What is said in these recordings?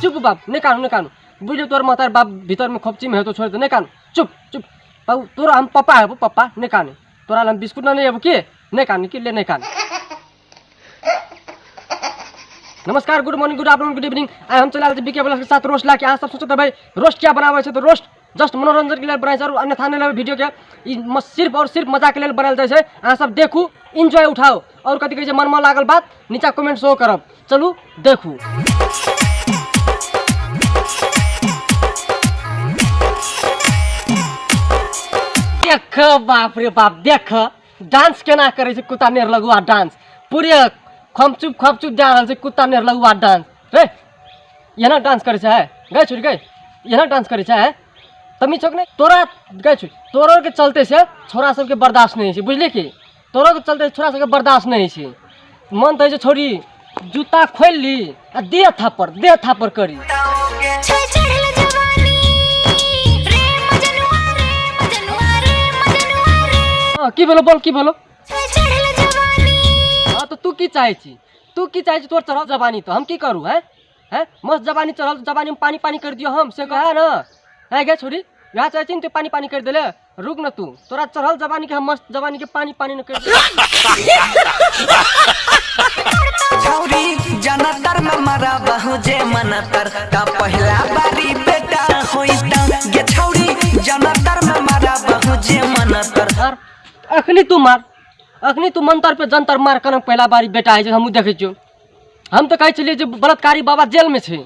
चुप बाप नहीं कानू बुझे तोर मातार बाप भीतर में खोपची में है तो छोड़ दे नहीं कानू चुप बाबू तोरा हम पापा है पापा नहीं काने तोरा हम बिस्कुट नहीं है के नहीं काने कि ले नहीं काने। नमस्कार, good morning, good afternoon, good evening. हम चला बीके ब्लॉग्स के साथ रोस्ट लाके आज सब सोचते भाई रोस्ट क्या बनावे तो रोस्ट जस्ट मनोरंजन के लिए बनाए और अन्यथा नहीं वीडियो के सिर्फ और सिर्फ मजा के लिए बनाल जाए अहाँ सब देखू इंजॉय उठाओ और कथी कहे मन में लागल बात नीचा कमेंट शो करब। चलू देखू देख बाप रे बाप देख डांस केना करे कुत्ता नेर लगुआ डांस पूरे खपचुप जा रहा है कुत्ता नेर लगुआ डांस रे ये ना डांस करे है गए छुट गए ये ना डांस करे है तमी चौक नहीं तोरा गए छुट तोरा के चलते से छोरा सबके बर्दाश्त नहीं है बुझले कि तोरा के चलते छोरा सबके बर्दाश्त नहीं है मन तो छोरी जूता खोल ली दे थापर करी की बोलो बोल की बोलो हाँ तो तू की चाहे तोर चढ़ल जवानी तो हम की करूँ है मस्त जवानी चढ़ल जवानी में पानी कर दियो हम से कहा ना है गे छोरी यहाँ चाहे तो पानी कर दिले रुक न तू तोरा चढ़ल जवानी के हम मस्त जवानी के पानी न कर छौरी जनतर में मरा बहु जे मनतर का पहला बारी बेटा होइता गे छौरी जनतर में मरा बहु जे मनतर अखनी तू मंतर पे जंतर मार कर पहला बारी बेटा है हम देखे हम तो कहे चलिए जो बलात्कारी बाबा जेल में छे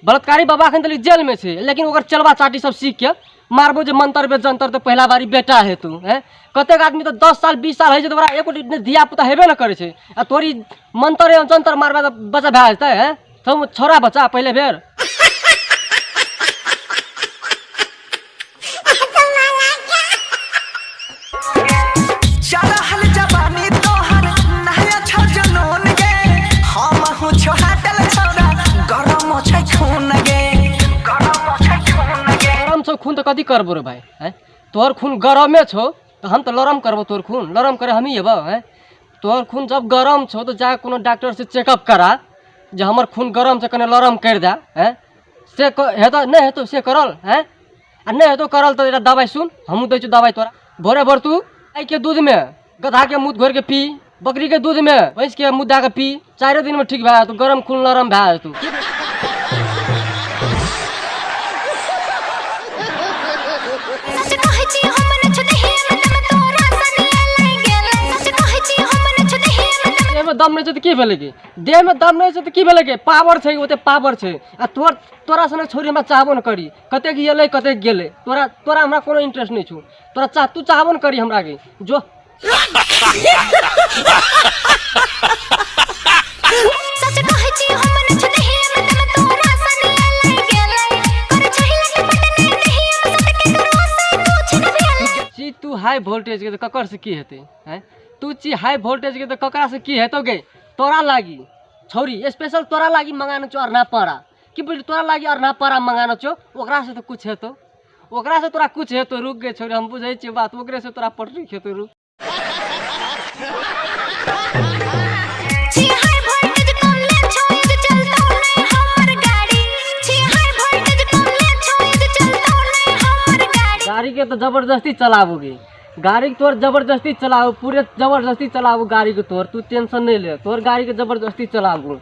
बलात्कारी बाबा अखन तक जेल में छे लेकिन ओकर चलवा चाटी सब सीख के मारबो जो मंतर पे जंतर तो पहला बारी बेटा है तू है कतेक आदमी तो 10 साल 20 साल है तो एको धिया पुता हेबे न करे छे आ तोरी मंतर एवं जंतर मारबा तो बच्चा भए जेतै है तो छोरा बच्चा पहले बेर खून तो कदी करबो रे भाई है तोहर खून गरम में छो तो हम तो लरम करबो तोहर खून लरम करे हम ही हेबो है तोहर खून जब गरम छो तो जा कोनो डॉक्टर से चेकअप करा जे हमर खून गरम से कने लरम कर दे है से हेतो नहीं हेतो से करल है आ नहीं हेतो करल तो एटा दवाई सुन हमहु दै छु दवाई तोरा भोरे भोर तू गाय के दूध में गधा के मुंह घोर के पी बकरी के दूध में भैंस के मुंह दा के पी 4 दिन में ठीक भए तू गरम खून लरम भए तू दम नहीं तो की भेले के देह में दम नहीं तो की भेले के पावर छै ओते पावर छै आ तोरा सने छोरी हमरा चाहबो न करी कते गेले कते गेले तोरा हमरा कोनो इंटरेस्ट नहीं छु तोरा तू चाहबो न करी हमरा के जो सच कहै छी हम न छु नहीं मतलब तोरा सने ले गेले कर छैला के पटने नहीं सट के करो से कुछ न भेले जी तू हाई वोल्टेज के ककर से की हेते हैं तू ची हाई वोल्टेज के तो ककरा से की हेतो गे तोरा लागी छोरी स्पेशल तोरा लागी मंगानो छ और ना पड़ा कि बोल तोरा लागी और ना पड़ा मंगानो छ ओकरा से तो कुछ हेतो ओकरा से तोरा कुछ हेतो रुक गे छोरी हम बुझै छी बात ओकरे से तोरा पटरी हेतो रुक छी हाई वोल्टेज कम ले छोरी जे चलतो नहीं हमर गाड़ी छी हाई वोल्टेज कम ले छोरी जे चलतो नहीं हमर गाड़ी के तो जबरदस्ती चलाबोगे गाड़ी तोर जबरदस्ती चलाओ पूरे जबरदस्ती चलाओ गाड़ी के तोर तू टेंशन नहीं ले तोर गाड़ी के जबरदस्ती चलाओ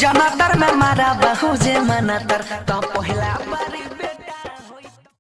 जनतर में मारा बहु जे मनतर तो पहला